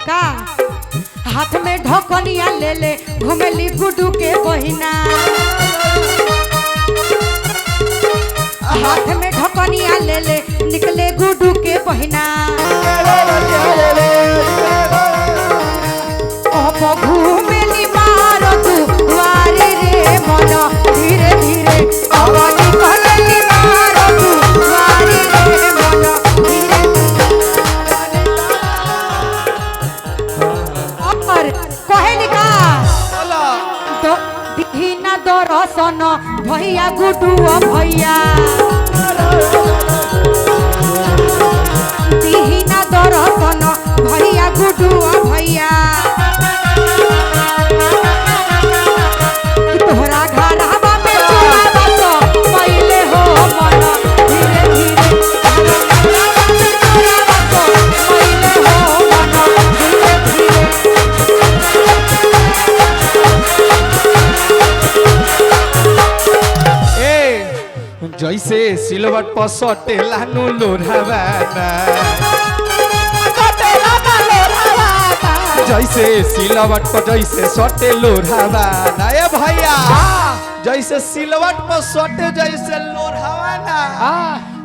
का हाथ में ढकनिया ले ले घुमेली गुड्डू के बहिना हाथ में ढकनिया ले ले निकले गुड्डू के बहिना घूमेली मारो तू वारे रे मन धीरे धीरे निकलेली मारो तू वारे रे मन धीरे और कहेली का तो दीना दरसन भैया गुड्डू भैया दीना दरसन भैया गुड्डू भैया तोहरा घर हवा में चुरावा तो पहले हो मन धीरे धीरे चुरावा तो पहले हो मन धीरे धीरे जैसे सिलवट पर सटेला नु लोढ़ावाना जैसे सिलवट पर जैसे सटे लोढ़ावाना ए भैया जैसे सिलवट पर सटे जैसे लोढ़ावाना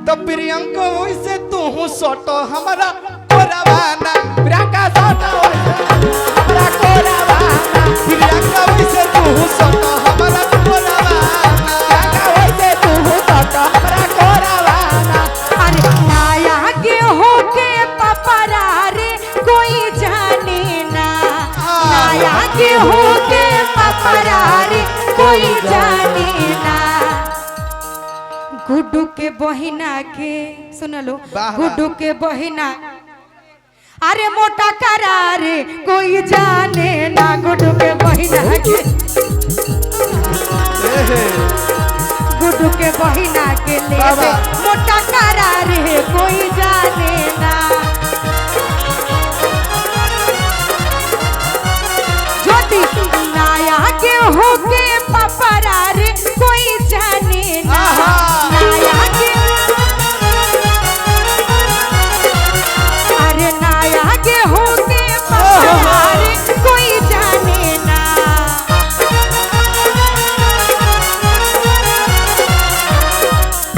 तो प्रियंका वैसे तू सटो हमारा कोरावाना प्रियंका सटो हमारा कोरावाना प्रियंका वैसे तू सटो हमारा कोरावाना प्रियंका वैसे तू सटो हमारा कोरावाना अरे नाया के होके पपरा रे कोई जाने ना नाया के होके पपरा रे कोई जाने ना गुड्डू के बहिना के सुन लो गुड्डू के बहिना अरे मोटा करारे कोई जाने ना गुड्डू के बहिना के गुड्डू के बहिना के ले मोटा करारे कोई जाने ना ज्योति नाया के होके पपरा रे कोई जाने ना नाया के अरे नाया के होके पपरा रे कोई जाने ना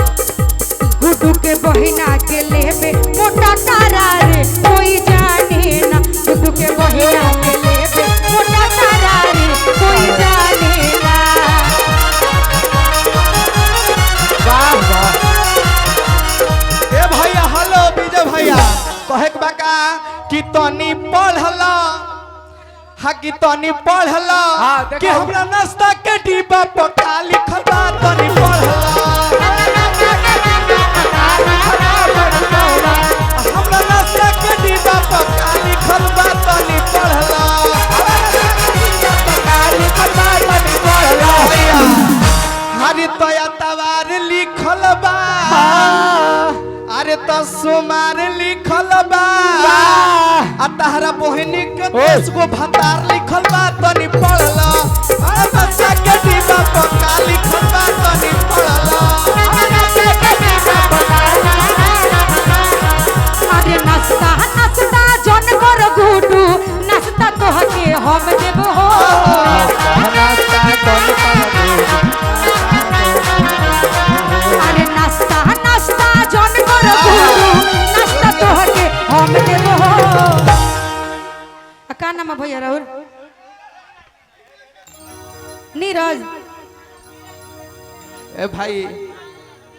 गुड्डू के बहिना के लेबे मोटा करारे कोई जाने ना गुड्डू के बहिना के लेबे मोटा करारे कोई जाने ना वाह वाह ए भैया हेलो विजय भैया कहे के बाका कि तनी पढ़ला हा कि तनी पढ़ला कि हमरा नाश्ता के डिब्बा पर का लिखल बा तनी पढ़ला हमरा नाश्ता के डिब्बा पर का लिखल बा तनी पढ़ला हरि तया तवार लिखल बा अरे तो सोमार लिखल बा आ तहरा बहिनी के 10 गो भतार लिखल बा तनी पढ़ला अरे बच्चा के डिब्बा पर का लिखल बा तनी पढ़ला अरे नाश्ता नाश्ता जन कर गुड्डू नाश्ता तोहके हम देबो हो अरे नाश्ता नाश्ता जन कर गुड्डू नाश्ता तोहके हम देबो हो का नाम है भैया राहुल नीरज ए भाई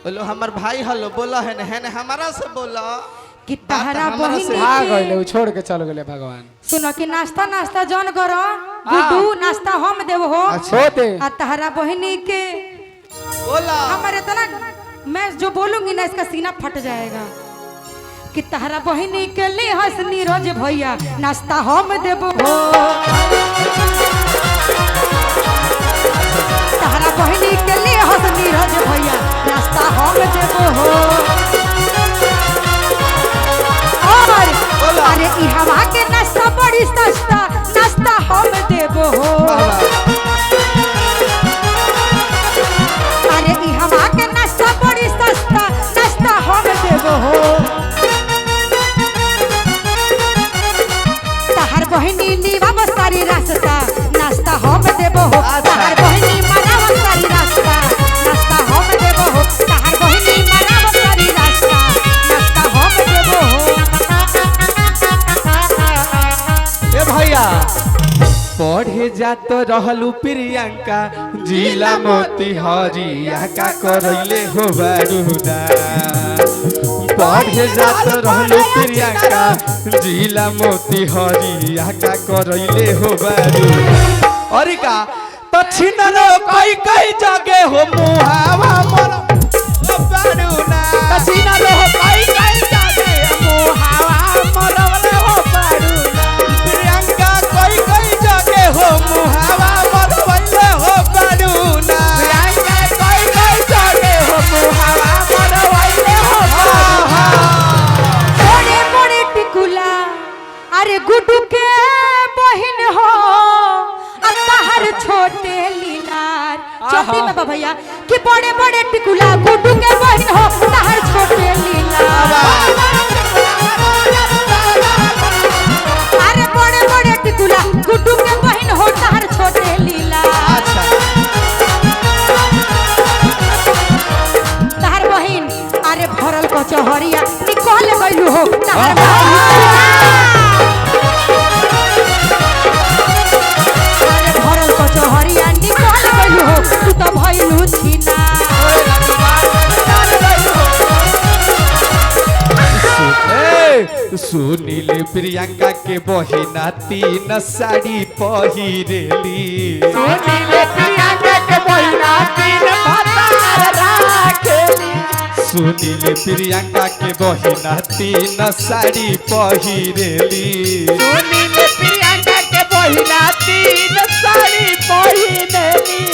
बोलो हमर भाई हलो बोला है ना हमारा से बोला कि तहरा बहिनी भाग गइले छोड़ के चल गइले भगवान सुनो कि नाश्ता नाश्ता जन करो गुड्डू नाश्ता हम देव हो होते आ तहरा बहिनी के बोला हमारे इतना मैं जो बोलूंगी ना इसका सीना फट जाएगा कि तहरा बहिनी के लिए हंस नीरज भैया नाश्ता हम देव हो तहरा बहिनी के लिए हंस नीरज भैया नाश्ता हम देव हो और अरे ई हवा के नाश्ता बड़ी सस्ता नाश्ता हम देव हो अरे ई हवा के नाश्ता बड़ी सस्ता नाश्ता हम देव हो तहर बहिनी नीवा सारी रास्ता नाश्ता हम देबो हो तहार बहिनी मनाव सारी रास्ता नाश्ता हम देबो हो तहार बहिनी मनाव सारी रास्ता नाश्ता हम देबो हो। ए भैया पढ़े जात रहलू प्रियंका जिला मोतिहारिया का करैले हो बारूदा पढ़े जात रहलू प्रियंका जिला मोतिहारिया का करैले हो बारूदा अरे का तछिन रो कई कई जगह हो मुहावा मर बारूना तछिन रो कई कई जगह मुहावा मरवले हो बारूना प्रियंका कई कई जगह हो मुहावा मरवले हो बारूना प्रियंका कई कई जगह हो मुहावा मरवले हो बारूना बड़े बड़े टिकुला अरे गुड्डू के बहिन हो तहार छोटे लीलार चौथी में भैया कि बड़े बड़े टिकुला गुड्डू के बहिन हो तहार छोटे लीलार अरे बड़े बड़े टिकुला गुड्डू के बहिन हो तहार छोटे लीलार तहार बहिन अरे भरल कचहरिया निकल गइलू हो तहार हरिया निकल गइलू हो तू तो भइलू छीना सुनील प्रियंका के बहिना 3 साड़ी पहिरेली सुनील प्रियंका के बहिना 3 भतार राखेली सुनील प्रियंका के बहिना 3 साड़ी पहिरेली सुनील प्रियंका के बहिना 3 साड़ी पहिरेली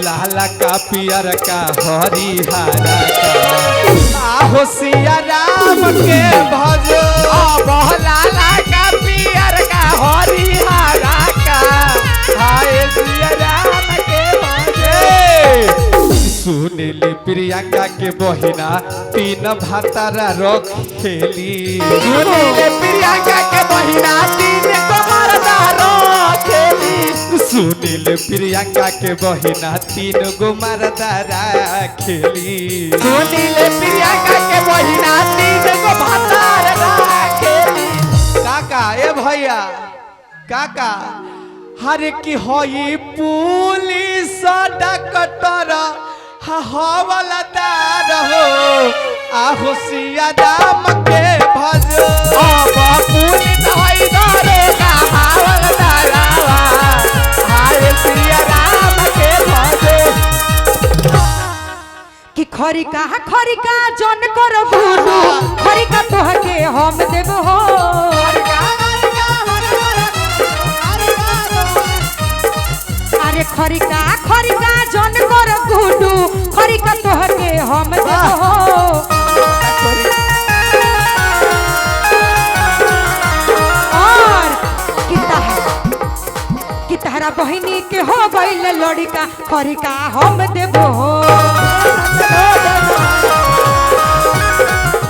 लाला का पियर का हरिहरा का आहो सिया राम के भजो लाला का पियर का हरिहरा का हाय सिया राम के भजो सुनील प्रियंका के बहिना 3 भतारा रखेली सुनील प्रियंका के बहिना 3 मर्दा रखेली सुनील प्रियंका के बहिना 3 गो मर्दा रखेली सुनील प्रियंका के बहिना 3 गो भतार रखेली काका ए भैया काका हरे की होई पुलिस डॉक्टर हवलदार हो आहो सिया राम के भजो पुलिस होई दरोगा हवलदारवा हाय सिया राम के भजो कि खरिका जन कर गुरु खरिका तोहके हम देबो हो अरे खरिका जन कर गुरु खरिका तोहके हम देबो हो और कि तहरा बहिनी के हो गइल लड़का खरिका हम देबो हो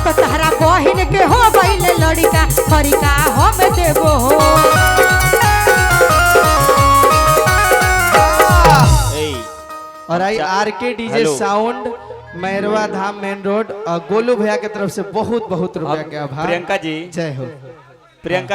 तो तहरा बहिन के हो गइल लड़का खरिका हम देबो हो और आई आरके डीजे साउंड मैरवा धाम मेन रोड गोलू भैया के तरफ से बहुत बहुत रुपया के आभार प्रियंका जी जय हो प्रियंका